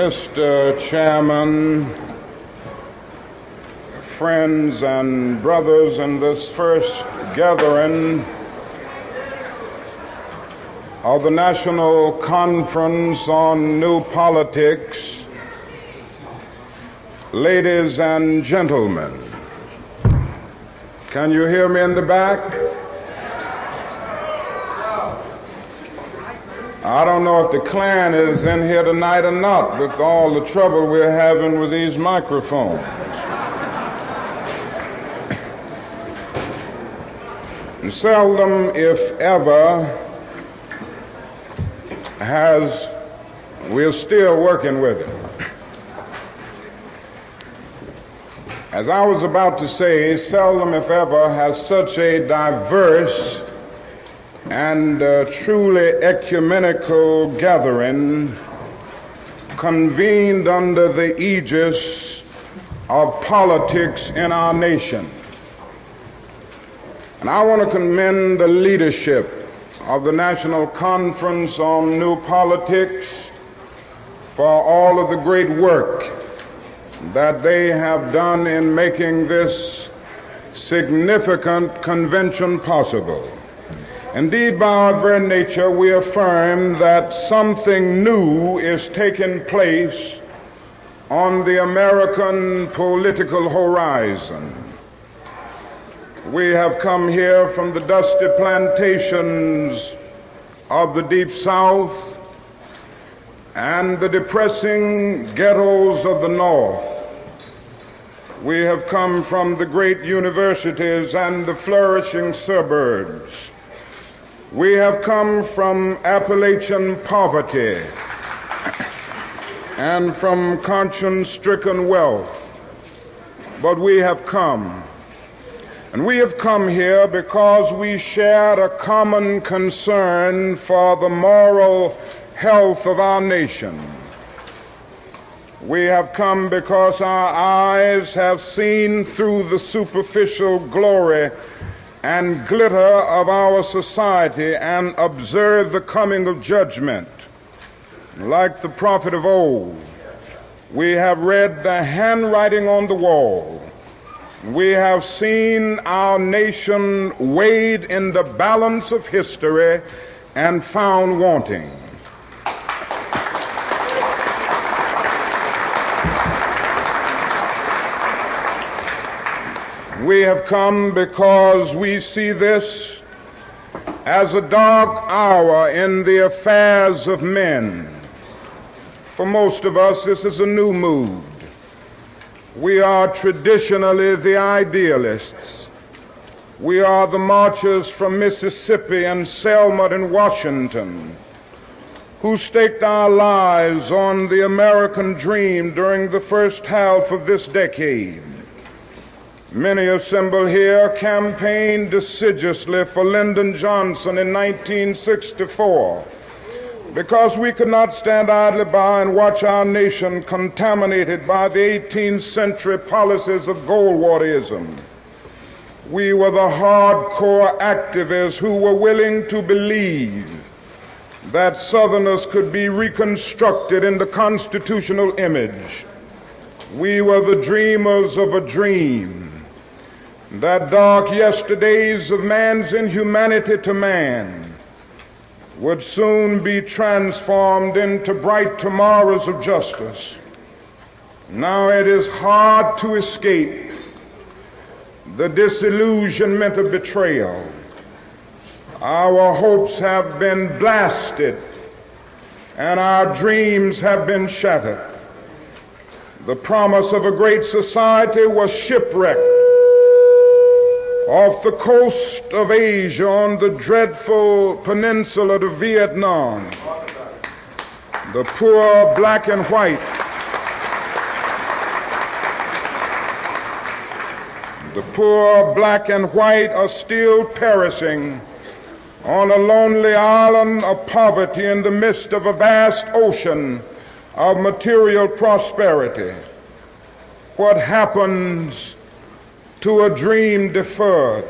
Mr. Chairman, friends and brothers in this first gathering of the National Conference on New Politics, ladies and gentlemen, can you hear me in the back? I don't know if the Klan is in here tonight or not with all the trouble we're having with these microphones. And seldom, if ever, we're still working with it. As I was about to say, seldom, if ever, has such a diverse and truly ecumenical gathering convened under the aegis of politics in our nation. And I want to commend the leadership of the National Conference on New Politics for all of the great work that they have done in making this significant convention possible. Indeed, by our very nature, we affirm that something new is taking place on the American political horizon. We have come here from the dusty plantations of the Deep South and the depressing ghettos of the North. We have come from the great universities and the flourishing suburbs. We have come from Appalachian poverty and from conscience-stricken wealth. But we have come. And we have come here because we shared a common concern for the moral health of our nation. We have come because our eyes have seen through the superficial glory and glitter of our society and observe the coming of judgment. Like the prophet of old, we have read the handwriting on the wall. We have seen our nation weighed in the balance of history and found wanting. We have come because we see this as a dark hour in the affairs of men. For most of us, this is a new mood. We are traditionally the idealists. We are the marchers from Mississippi and Selma and Washington who staked our lives on the American dream during the first half of this decade. Many assembled here campaigned assiduously for Lyndon Johnson in 1964 because we could not stand idly by and watch our nation contaminated by the 18th century policies of Goldwaterism. We were the hardcore activists who were willing to believe that Southerners could be reconstructed in the constitutional image. We were the dreamers of a dream, that dark yesterdays of man's inhumanity to man would soon be transformed into bright tomorrows of justice. Now it is hard to escape the disillusionment of betrayal. Our hopes have been blasted and our dreams have been shattered. The promise of a great society was shipwrecked off the coast of Asia on the dreadful peninsula of Vietnam. The poor black and white, are still perishing on a lonely island of poverty in the midst of a vast ocean of material prosperity. What happens to a dream deferred?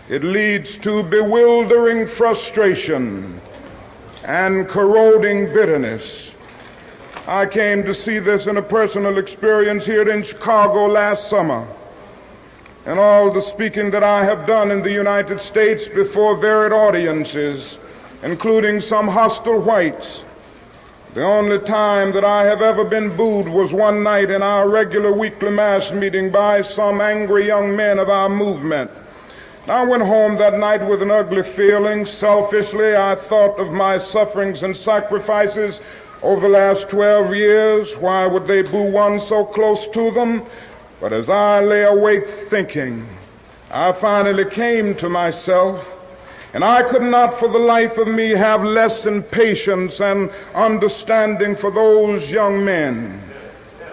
It leads to bewildering frustration and corroding bitterness. I came to see this in a personal experience here in Chicago last summer. And all the speaking that I have done in the United States before varied audiences, including some hostile whites, the only time that I have ever been booed was one night in our regular weekly mass meeting by some angry young men of our movement. I went home that night with an ugly feeling. Selfishly, I thought of my sufferings and sacrifices over the last 12 years. Why would they boo one so close to them? But as I lay awake thinking, I finally came to myself, and I could not for the life of me have less than patience and understanding for those young men.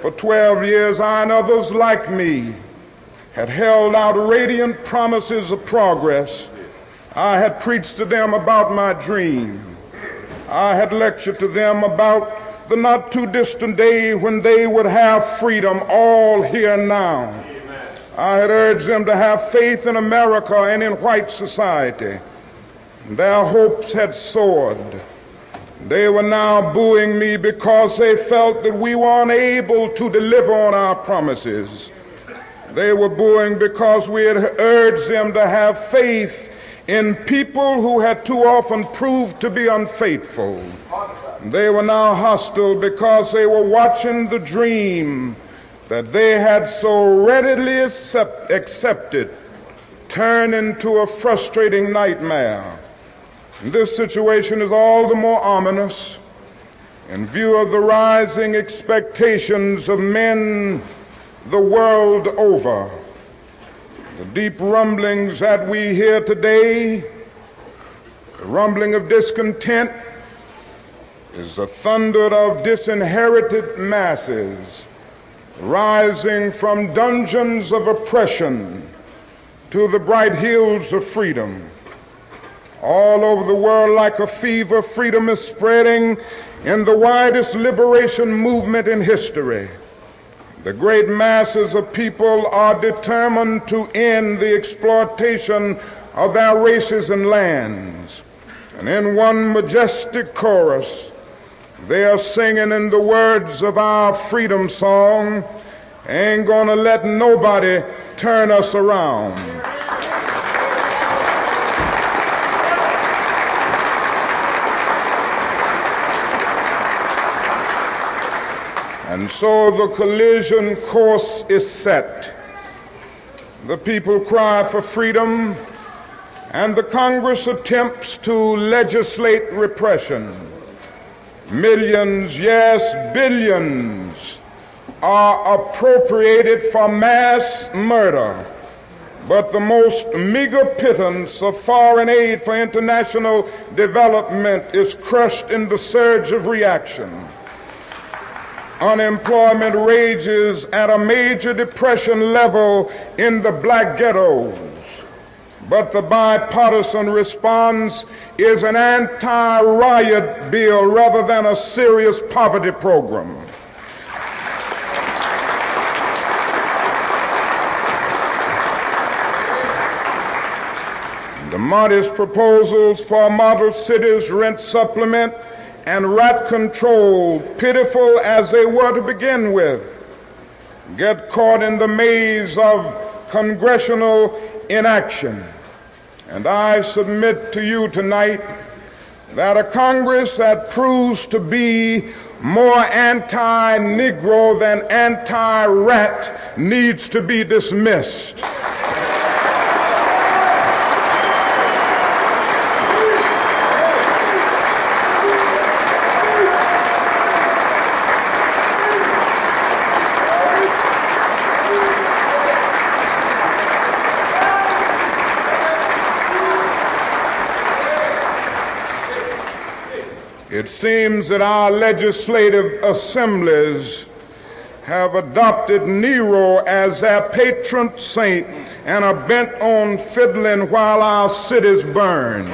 For 12 years, I and others like me had held out radiant promises of progress. I had preached to them about my dream. I had lectured to them about the not too distant day when they would have freedom, all here now. Amen. I had urged them to have faith in America and in white society. Their hopes had soared. They were now booing me because they felt that we were unable to deliver on our promises. They were booing because we had urged them to have faith in people who had too often proved to be unfaithful. They were now hostile because they were watching the dream that they had so readily accepted turn into a frustrating nightmare. This situation is all the more ominous in view of the rising expectations of men the world over. The deep rumblings that we hear today, the rumbling of discontent, is the thunder of disinherited masses rising from dungeons of oppression to the bright hills of freedom. All over the world, like a fever, freedom is spreading in the widest liberation movement in history. The great masses of people are determined to end the exploitation of their races and lands. And in one majestic chorus, they are singing in the words of our freedom song, "Ain't gonna let nobody turn us around." And so the collision course is set. The people cry for freedom, and the Congress attempts to legislate repression. Millions, yes, billions, are appropriated for mass murder, but the most meager pittance of foreign aid for international development is crushed in the surge of reaction. Unemployment rages at a major depression level in the black ghettos, but the bipartisan response is an anti-riot bill rather than a serious poverty program. The modest proposals for model cities, rent supplement, and rat control, pitiful as they were to begin with, get caught in the maze of congressional inaction. And I submit to you tonight that a Congress that proves to be more anti-Negro than anti-rat needs to be dismissed. It seems that our legislative assemblies have adopted Nero as their patron saint and are bent on fiddling while our cities burn.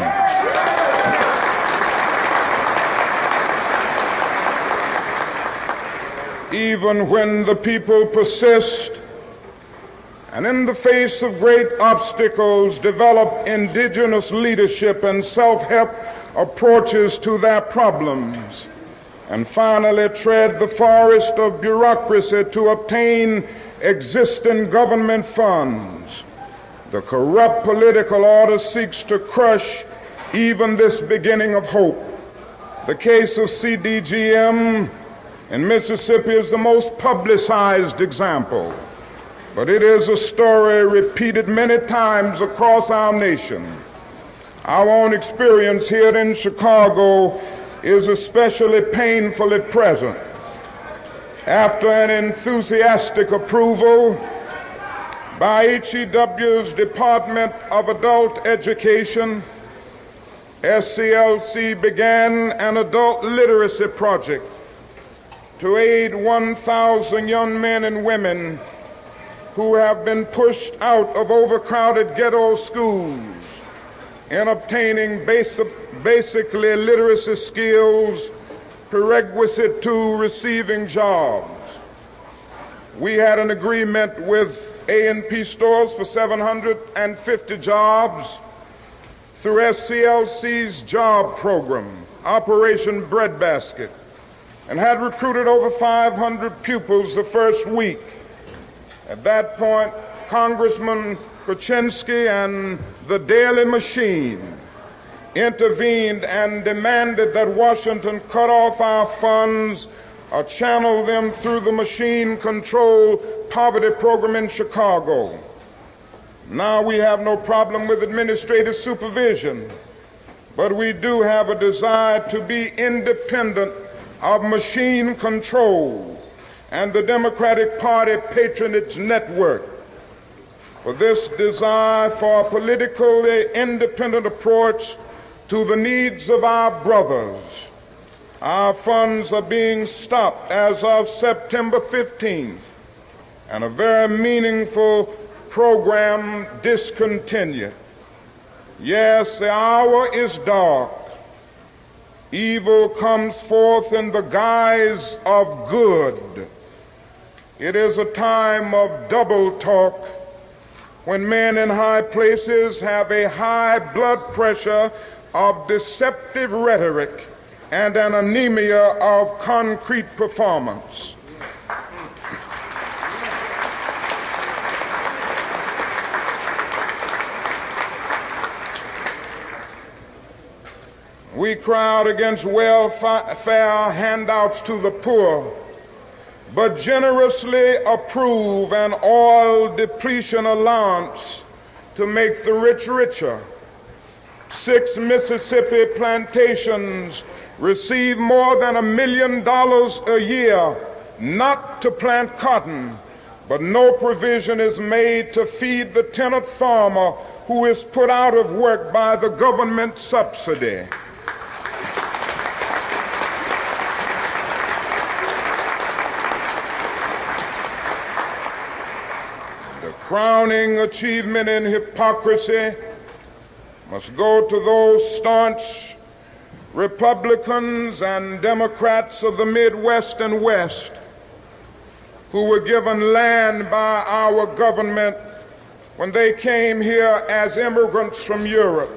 Even when the people persist and in the face of great obstacles develop indigenous leadership and self-help approaches to their problems, and finally tread the forest of bureaucracy to obtain existing government funds. The corrupt political order seeks to crush even this beginning of hope. The case of CDGM in Mississippi is the most publicized example, but it is a story repeated many times across our nation. Our own experience here in Chicago is especially painfully present. After an enthusiastic approval by HEW's Department of Adult Education, SCLC began an adult literacy project to aid 1,000 young men and women who have been pushed out of overcrowded ghetto schools in obtaining basically literacy skills prerequisite to receiving jobs. We had an agreement with A&P Stores for 750 jobs through SCLC's job program, Operation Breadbasket, and had recruited over 500 pupils the first week. At that point, Congressman Kuczynski and the Daily Machine intervened and demanded that Washington cut off our funds or channel them through the machine-controlled poverty program in Chicago. Now we have no problem with administrative supervision, but we do have a desire to be independent of machine control and the Democratic Party patronage network. For this desire for a politically independent approach to the needs of our brothers, our funds are being stopped as of September 15th, and a very meaningful program discontinued. Yes, the hour is dark. Evil comes forth in the guise of good. It is a time of double talk when men in high places have a high blood pressure of deceptive rhetoric and an anemia of concrete performance. We cry out against welfare handouts to the poor, but generously approve an oil depletion allowance to make the rich richer. 6 Mississippi plantations receive more than $1 million a year not to plant cotton, but no provision is made to feed the tenant farmer who is put out of work by the government subsidy. The crowning achievement in hypocrisy must go to those staunch Republicans and Democrats of the Midwest and West who were given land by our government when they came here as immigrants from Europe.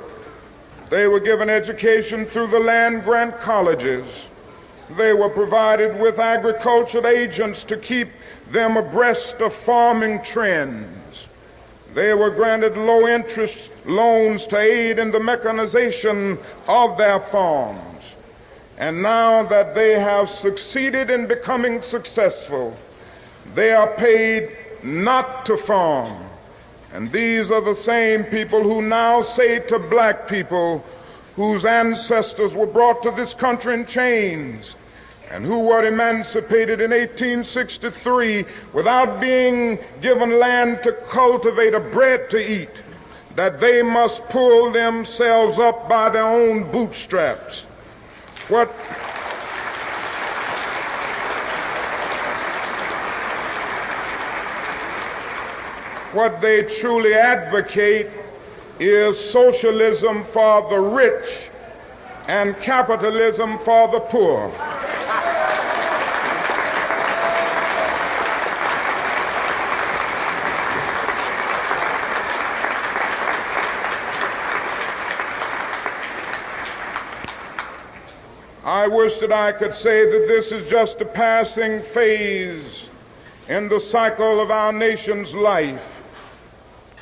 They were given education through the land-grant colleges. They were provided with agricultural agents to keep them abreast of farming trends. They were granted low-interest loans to aid in the mechanization of their farms. And now that they have succeeded in becoming successful, they are paid not to farm. And these are the same people who now say to black people whose ancestors were brought to this country in chains and who were emancipated in 1863 without being given land to cultivate or bread to eat, that they must pull themselves up by their own bootstraps. What they truly advocate is socialism for the rich and capitalism for the poor. I wish that I could say that this is just a passing phase in the cycle of our nation's life.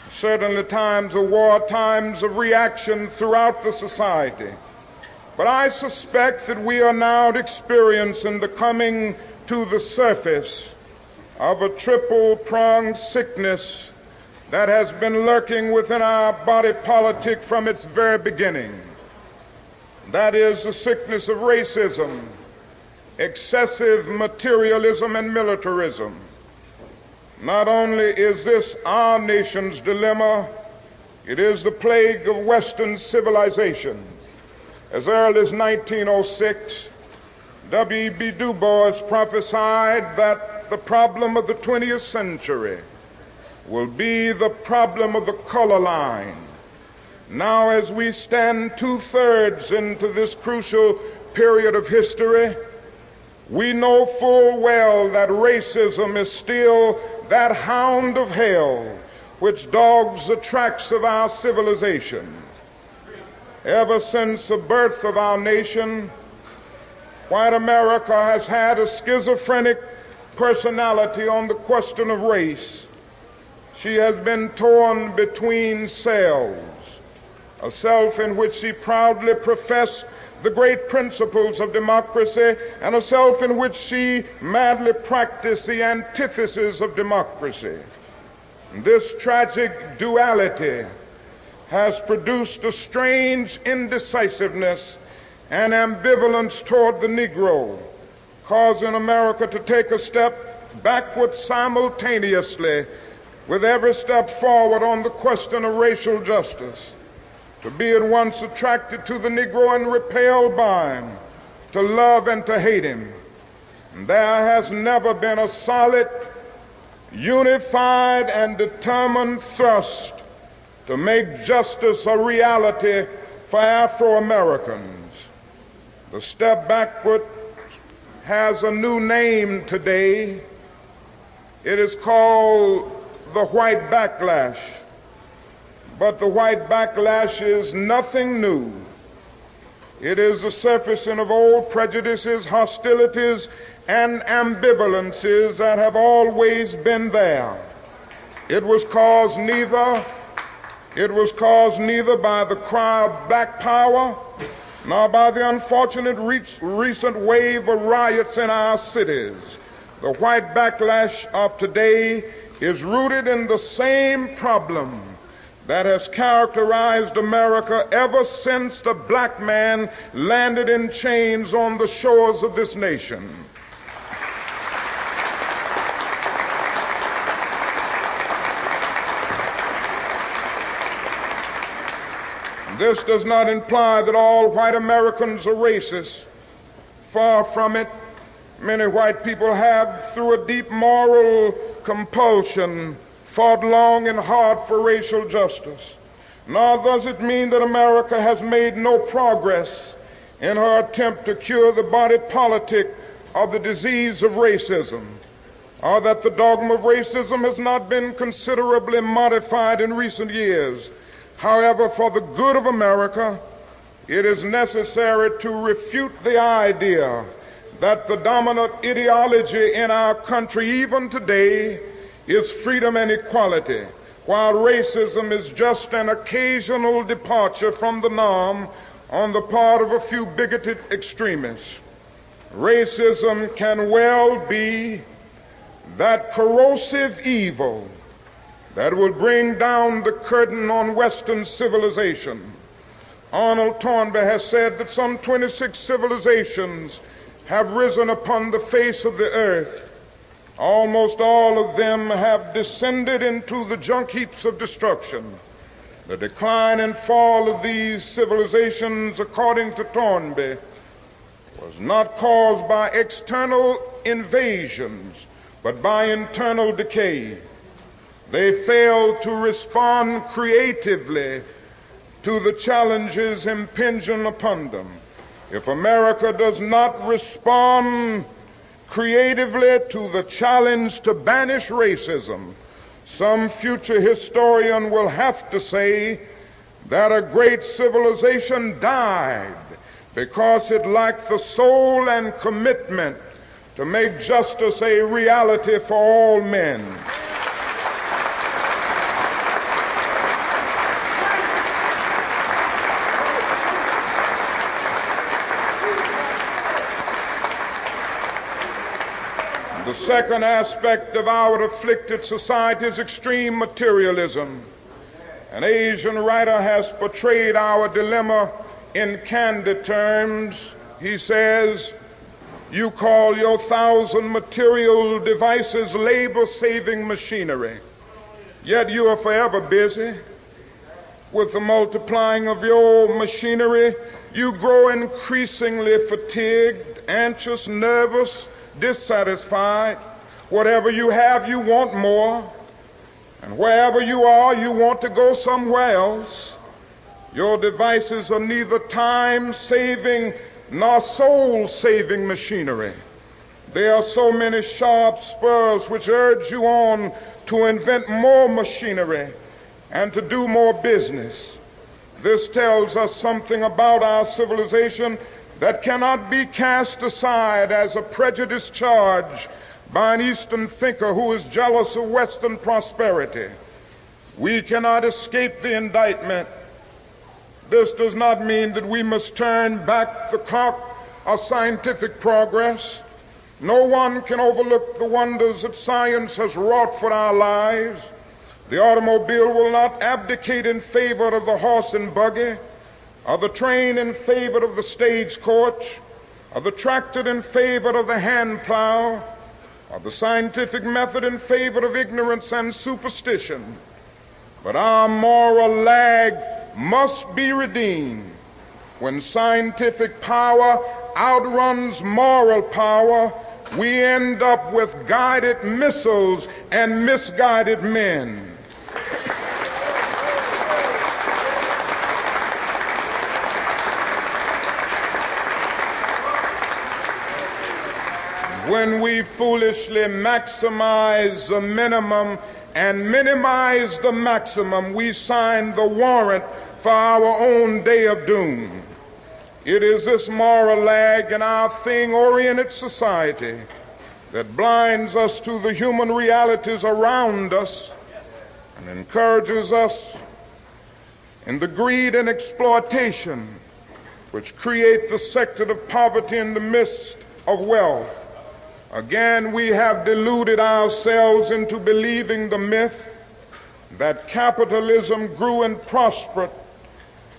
Certainly times of war, times of reaction throughout the society. But I suspect that we are now experiencing the coming to the surface of a triple-pronged sickness that has been lurking within our body politic from its very beginning. That is the sickness of racism, excessive materialism, and militarism. Not only is this our nation's dilemma, it is the plague of Western civilization. As early as 1906, W.E.B. Du Bois prophesied that the problem of the 20th century will be the problem of the color line. Now, as we stand 2/3 into this crucial period of history, we know full well that racism is still that hound of hell which dogs the tracks of our civilization. Ever since the birth of our nation, white America has had a schizophrenic personality on the question of race. She has been torn between selves, a self in which she proudly professed the great principles of democracy, and a self in which she madly practiced the antithesis of democracy. This tragic duality has produced a strange indecisiveness and ambivalence toward the Negro, causing America to take a step backward simultaneously with every step forward on the question of racial justice. To be at once attracted to the Negro and repelled by him, to love and to hate him. And there has never been a solid, unified, and determined thrust to make justice a reality for Afro-Americans. The step backward has a new name today. It is called the white backlash. But the white backlash is nothing new. It is the surfacing of old prejudices, hostilities, and ambivalences that have always been there. It was caused neither by the cry of black power, nor by the unfortunate recent wave of riots in our cities. The white backlash of today is rooted in the same problem that has characterized America ever since the black man landed in chains on the shores of this nation. This does not imply that all white Americans are racist. Far from it. Many white people have, through a deep moral compulsion, fought long and hard for racial justice. Nor does it mean that America has made no progress in her attempt to cure the body politic of the disease of racism, or that the dogma of racism has not been considerably modified in recent years. However, for the good of America, it is necessary to refute the idea that the dominant ideology in our country, even today, is freedom and equality, while racism is just an occasional departure from the norm on the part of a few bigoted extremists. Racism can well be that corrosive evil that will bring down the curtain on Western civilization. Arnold Toynbee has said that some 26 civilizations have risen upon the face of the earth. Almost all of them have descended into the junk heaps of destruction. The decline and fall of these civilizations, according to Toynbee, was not caused by external invasions, but by internal decay. They failed to respond creatively to the challenges impinging upon them. If America does not respond creatively to the challenge to banish racism, some future historian will have to say that a great civilization died because it lacked the soul and commitment to make justice a reality for all men. The second aspect of our afflicted society is extreme materialism. An Asian writer has portrayed our dilemma in candid terms. He says, "You call your 1,000 material devices labor-saving machinery, yet you are forever busy. With the multiplying of your machinery, you grow increasingly fatigued, anxious, nervous, dissatisfied. Whatever you have, you want more. And wherever you are, you want to go somewhere else. Your devices are neither time-saving nor soul-saving machinery. There are so many sharp spurs which urge you on to invent more machinery and to do more business. This tells us something about our civilization that cannot be cast aside as a prejudiced charge by an Eastern thinker who is jealous of Western prosperity. We cannot escape the indictment. This does not mean that we must turn back the clock of scientific progress. No one can overlook the wonders that science has wrought for our lives. The automobile will not abdicate in favor of the horse and buggy, of the train in favor of the stagecoach, of the tractor in favor of the hand plow, of the scientific method in favor of ignorance and superstition. But our moral lag must be redeemed. When scientific power outruns moral power, we end up with guided missiles and misguided men. When we foolishly maximize the minimum and minimize the maximum, we sign the warrant for our own day of doom. It is this moral lag in our thing-oriented society that blinds us to the human realities around us and encourages us in the greed and exploitation which create the sector of poverty in the midst of wealth. Again, we have deluded ourselves into believing the myth that capitalism grew and prospered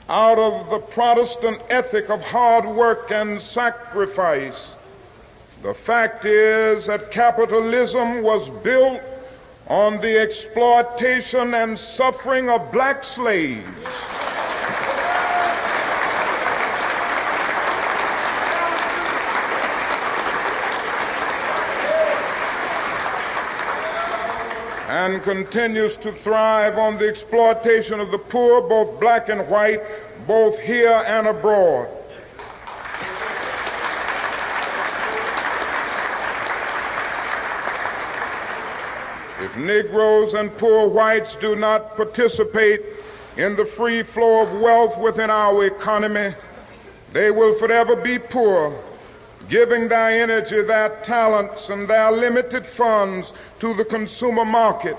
out of the Protestant ethic of hard work and sacrifice. The fact is that capitalism was built on the exploitation and suffering of black slaves. And continues to thrive on the exploitation of the poor, both black and white, both here and abroad. If Negroes and poor whites do not participate in the free flow of wealth within our economy, they will forever be poor, giving their energy, their talents, and their limited funds to the consumer market,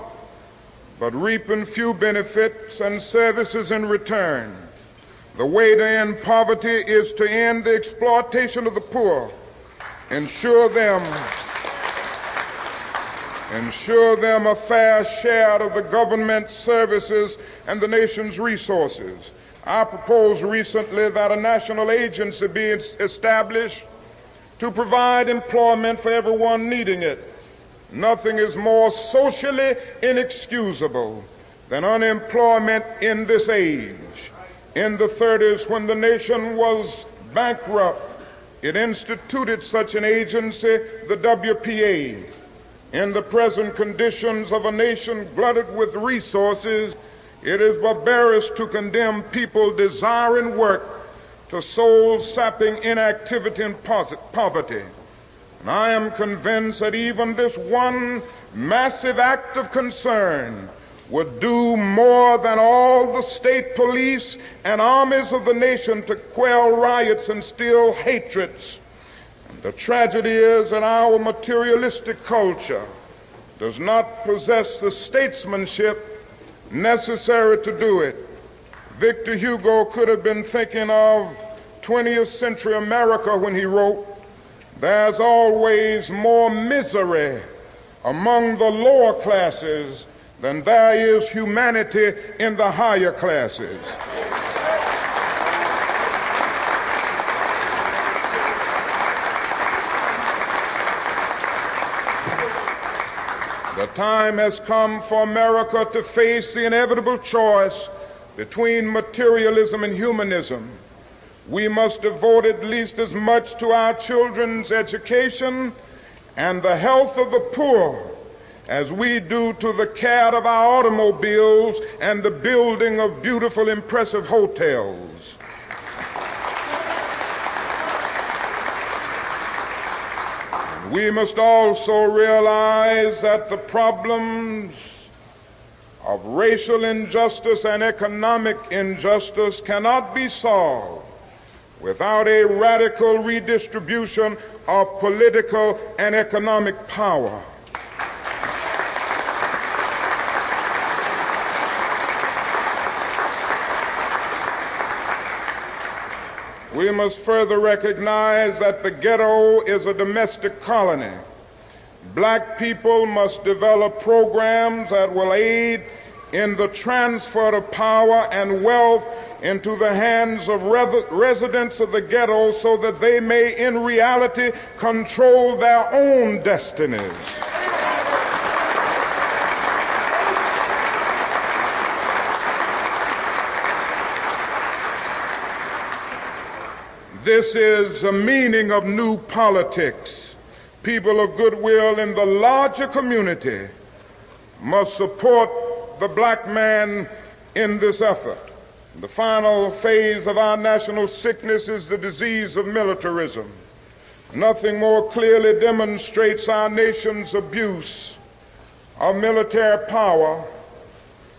but reaping few benefits and services in return. The way to end poverty is to end the exploitation of the poor, ensure them a fair share of the government's services and the nation's resources. I proposed recently that a national agency be established to provide employment for everyone needing it. Nothing is more socially inexcusable than unemployment in this age. In the 30s, when the nation was bankrupt, it instituted such an agency, the WPA. In the present conditions of a nation glutted with resources, it is barbarous to condemn people desiring work to soul-sapping inactivity and poverty. And I am convinced that even this one massive act of concern would do more than all the state police and armies of the nation to quell riots and still hatreds. And the tragedy is that our materialistic culture does not possess the statesmanship necessary to do it. Victor Hugo could have been thinking of 20th century America when he wrote, "There's always more misery among the lower classes than there is humanity in the higher classes." The time has come for America to face the inevitable choice between materialism and humanism. We must devote at least as much to our children's education and the health of the poor as we do to the care of our automobiles and the building of beautiful, impressive hotels. We must also realize that the problems of racial injustice and economic injustice cannot be solved without a radical redistribution of political and economic power. We must further recognize that the ghetto is a domestic colony. Black people must develop programs that will aid in the transfer of power and wealth into the hands of residents of the ghetto so that they may in reality control their own destinies. This is the meaning of new politics. People of goodwill in the larger community must support the black man in this effort. The final phase of our national sickness is the disease of militarism. Nothing more clearly demonstrates our nation's abuse of military power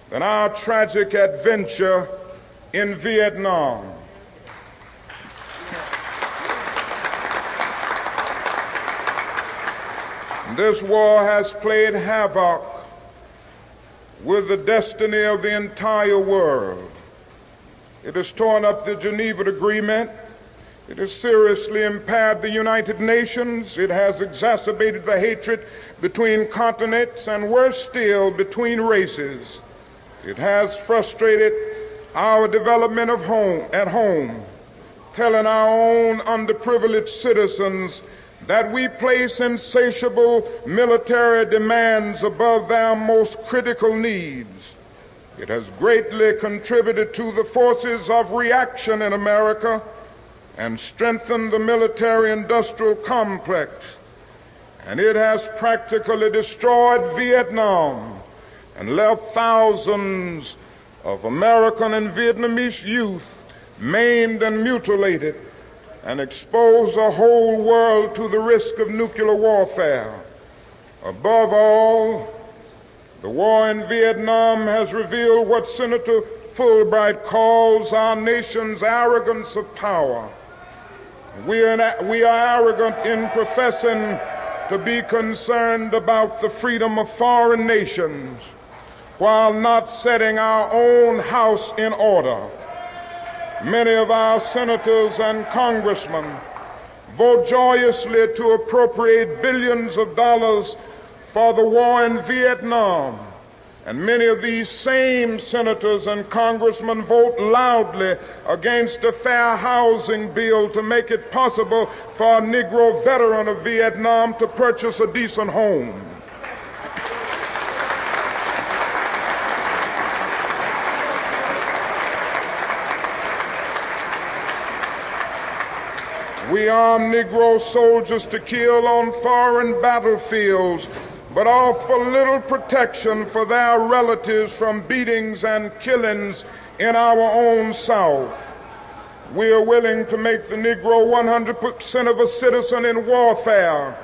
than our tragic adventure in Vietnam. This war has played havoc with the destiny of the entire world. It has torn up the Geneva Agreement. It has seriously impaired the United Nations. It has exacerbated the hatred between continents and, worse still, between races. It has frustrated our development of at home, telling our own underprivileged citizens that we place insatiable military demands above their most critical needs. It has greatly contributed to the forces of reaction in America and strengthened the military-industrial complex. And it has practically destroyed Vietnam and left thousands of American and Vietnamese youth maimed and mutilated, and expose the whole world to the risk of nuclear warfare. Above all, the war in Vietnam has revealed what Senator Fulbright calls our nation's arrogance of power. We are arrogant in professing to be concerned about the freedom of foreign nations while not setting our own house in order. Many of our senators and congressmen vote joyously to appropriate billions of dollars for the war in Vietnam. And many of these same senators and congressmen vote loudly against a fair housing bill to make it possible for a Negro veteran of Vietnam to purchase a decent home. We arm Negro soldiers to kill on foreign battlefields, but offer little protection for their relatives from beatings and killings in our own South. We are willing to make the Negro 100% of a citizen in warfare,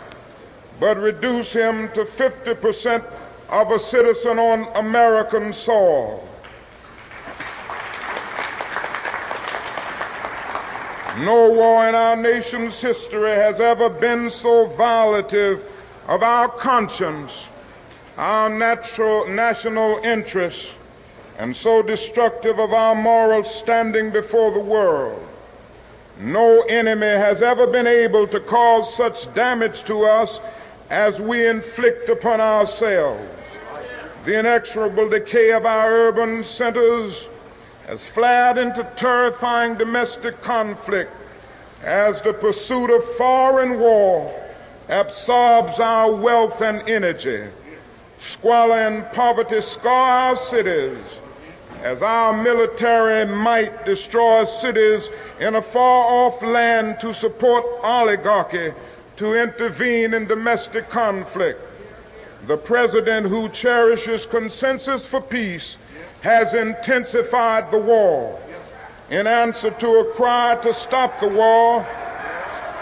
but reduce him to 50% of a citizen on American soil. No war in our nation's history has ever been so violative of our conscience, our national interests, and so destructive of our moral standing before the world. No enemy has ever been able to cause such damage to us as we inflict upon ourselves. The inexorable decay of our urban centers has flared into terrifying domestic conflict as the pursuit of foreign war absorbs our wealth and energy. Squalor and poverty scar our cities as our military might destroys cities in a far-off land to support oligarchy to intervene in domestic conflict. The president who cherishes consensus for peace has intensified the war. In answer to a cry to stop the war,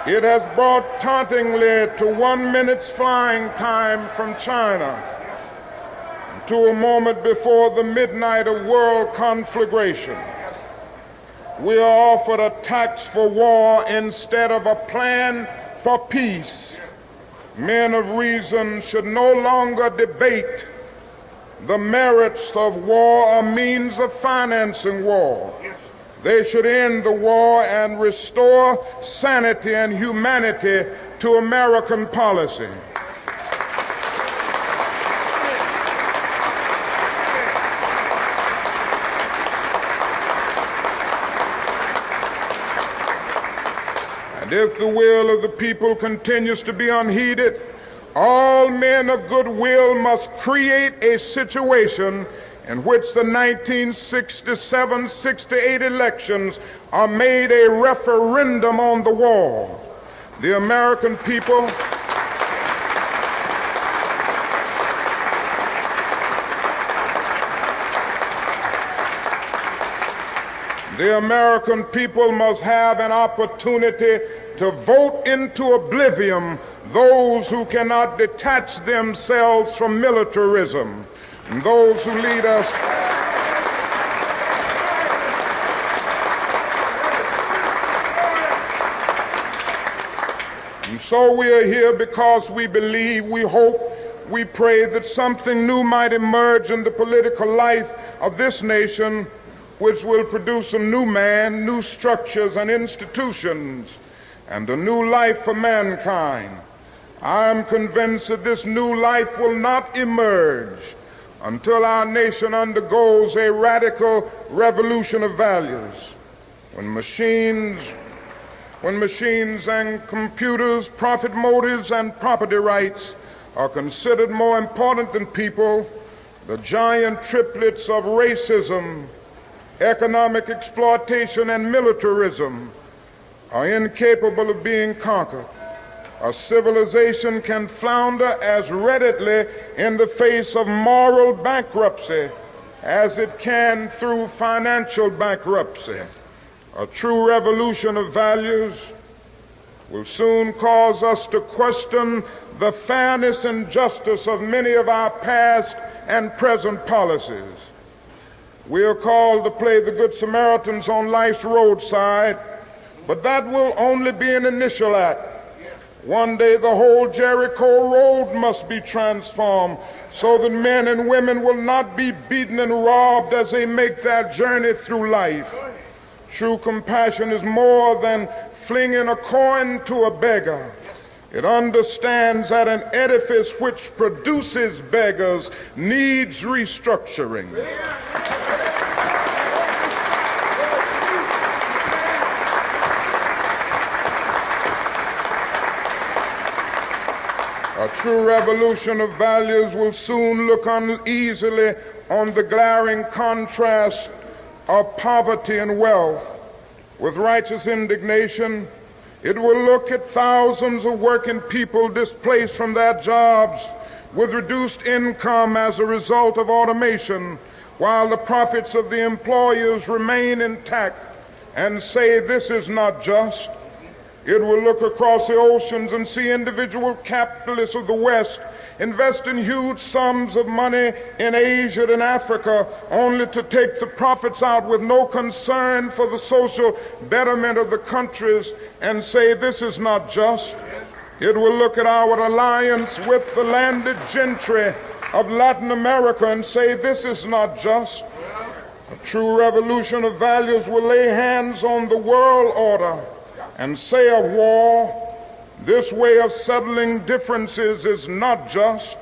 it has brought tauntingly to 1 minute's flying time from China, to a moment before the midnight of world conflagration. We are offered a tax for war instead of a plan for peace. Men of reason should no longer debate the merits of war or means of financing war. They should end the war and restore sanity and humanity to American policy. And if the will of the people continues to be unheeded, all men of goodwill must create a situation in which the 1967-68 elections are made a referendum on the war. The American people must have an opportunity to vote into oblivion those who cannot detach themselves from militarism, and those who lead us and so we are here because we believe, we hope, we pray that something new might emerge in the political life of this nation, which will produce a new man, new structures and institutions, and a new life for mankind. I am convinced that this new life will not emerge until our nation undergoes a radical revolution of values. When machines and computers, profit motives and property rights are considered more important than people, the giant triplets of racism, economic exploitation and militarism are incapable of being conquered. A civilization can flounder as readily in the face of moral bankruptcy as it can through financial bankruptcy. A true revolution of values will soon cause us to question the fairness and justice of many of our past and present policies. We are called to play the Good Samaritans on life's roadside, but that will only be an initial act. One day the whole Jericho road must be transformed so that men and women will not be beaten and robbed as they make their journey through life. True compassion is more than flinging a coin to a beggar. It understands that an edifice which produces beggars needs restructuring. A true revolution of values will soon look uneasily on the glaring contrast of poverty and wealth. With righteous indignation, it will look at thousands of working people displaced from their jobs with reduced income as a result of automation, while the profits of the employers remain intact, and say this is not just. It will look across the oceans and see individual capitalists of the West investing huge sums of money in Asia and Africa, only to take the profits out with no concern for the social betterment of the countries and say this is not just. It will look at our alliance with the landed gentry of Latin America and say this is not just. A true revolution of values will lay hands on the world order and say of war, this way of settling differences is not just.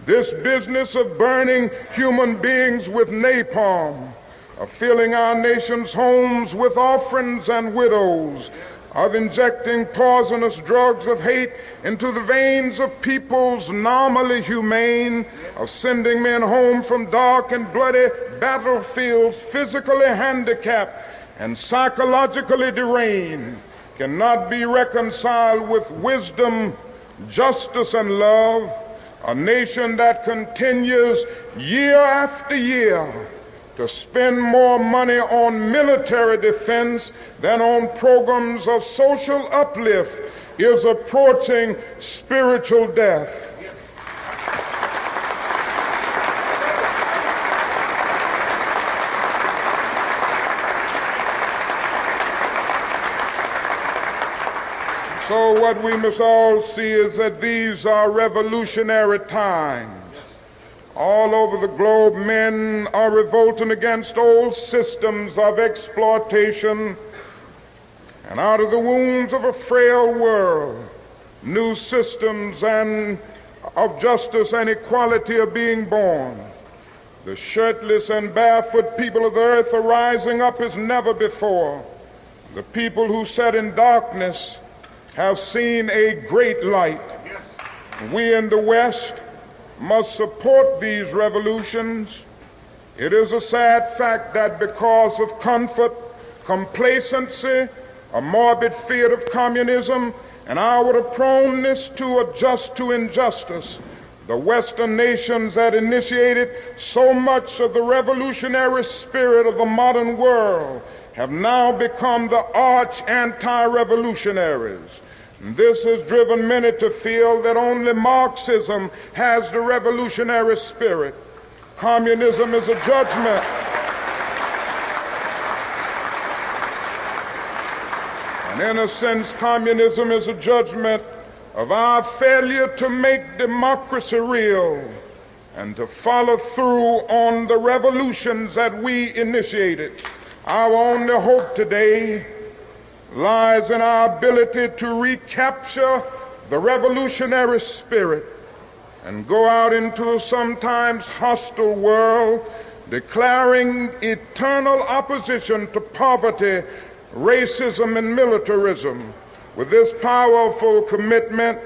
This business of burning human beings with napalm, of filling our nation's homes with orphans and widows, of injecting poisonous drugs of hate into the veins of peoples normally humane, of sending men home from dark and bloody battlefields physically handicapped and psychologically deranged, cannot be reconciled with wisdom, justice, and love. A nation that continues year after year to spend more money on military defense than on programs of social uplift is approaching spiritual death. So what we must all see is that these are revolutionary times. All over the globe, men are revolting against old systems of exploitation, and out of the wounds of a frail world, new systems of justice and equality are being born. The shirtless and barefoot people of the earth are rising up as never before. The people who sat in darkness have seen a great light. We in the West must support these revolutions. It is a sad fact that because of comfort, complacency, a morbid fear of communism, and our proneness to adjust to injustice, the Western nations that initiated so much of the revolutionary spirit of the modern world have now become the arch anti-revolutionaries. This has driven many to feel that only Marxism has the revolutionary spirit. Communism is a judgment. And in a sense, communism is a judgment of our failure to make democracy real and to follow through on the revolutions that we initiated. Our only hope today lies in our ability to recapture the revolutionary spirit and go out into a sometimes hostile world, declaring eternal opposition to poverty, racism, and militarism. With this powerful commitment,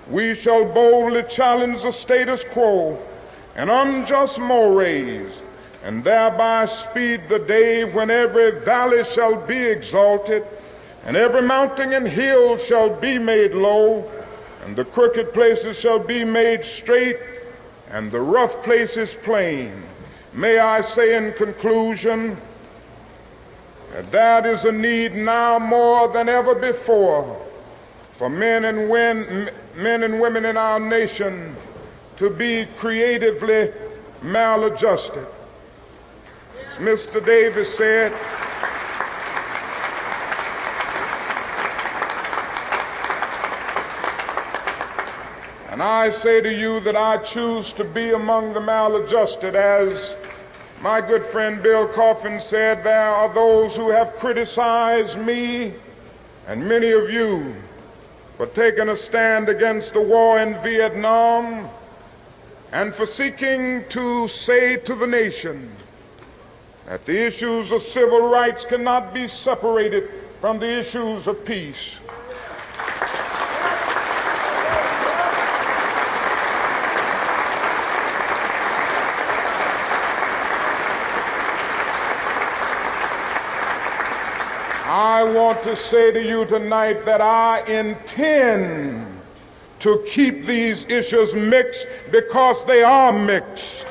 we shall boldly challenge the status quo and unjust mores, and thereby speed the day when every valley shall be exalted, and every mountain and hill shall be made low, and the crooked places shall be made straight, and the rough places plain. May I say in conclusion that that is a need now more than ever before for men and women in our nation to be creatively maladjusted. As Mr. Davis said, and I say to you that I choose to be among the maladjusted. As my good friend Bill Coffin said, there are those who have criticized me and many of you for taking a stand against the war in Vietnam and for seeking to say to the nation that the issues of civil rights cannot be separated from the issues of peace. I want to say to you tonight that I intend to keep these issues mixed because they are mixed.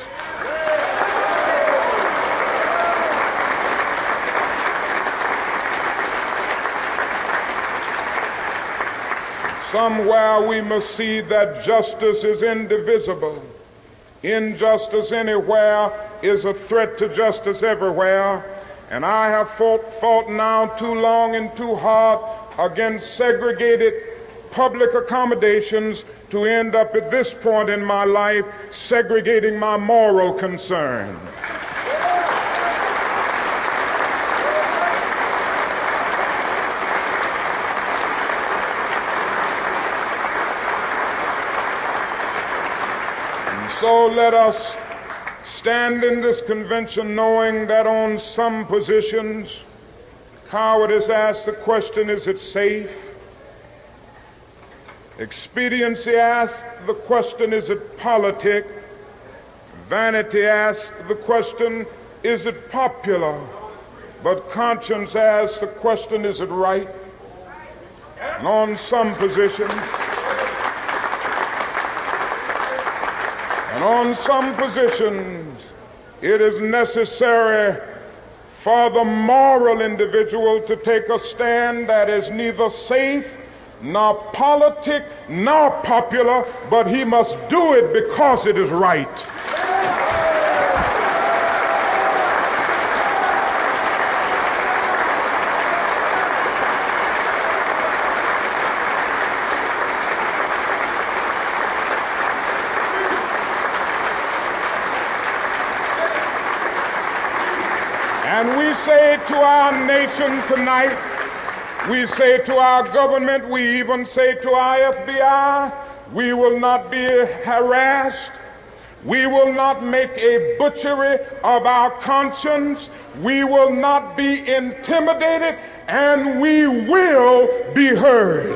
Somewhere we must see that justice is indivisible. Injustice anywhere is a threat to justice everywhere. And I have fought now too long and too hard against segregated public accommodations to end up at this point in my life segregating my moral concern. So let us stand in this convention knowing that on some positions, cowardice asks the question, is it safe? Expediency asks the question, is it politic? Vanity asks the question, is it popular? But conscience asks the question, is it right? And on some positions, it is necessary for the moral individual to take a stand that is neither safe, nor politic, nor popular, but he must do it because it is right. And we say to our nation tonight, we say to our government, we even say to our FBI, we will not be harassed. We will not make a butchery of our conscience. We will not be intimidated, and we will be heard.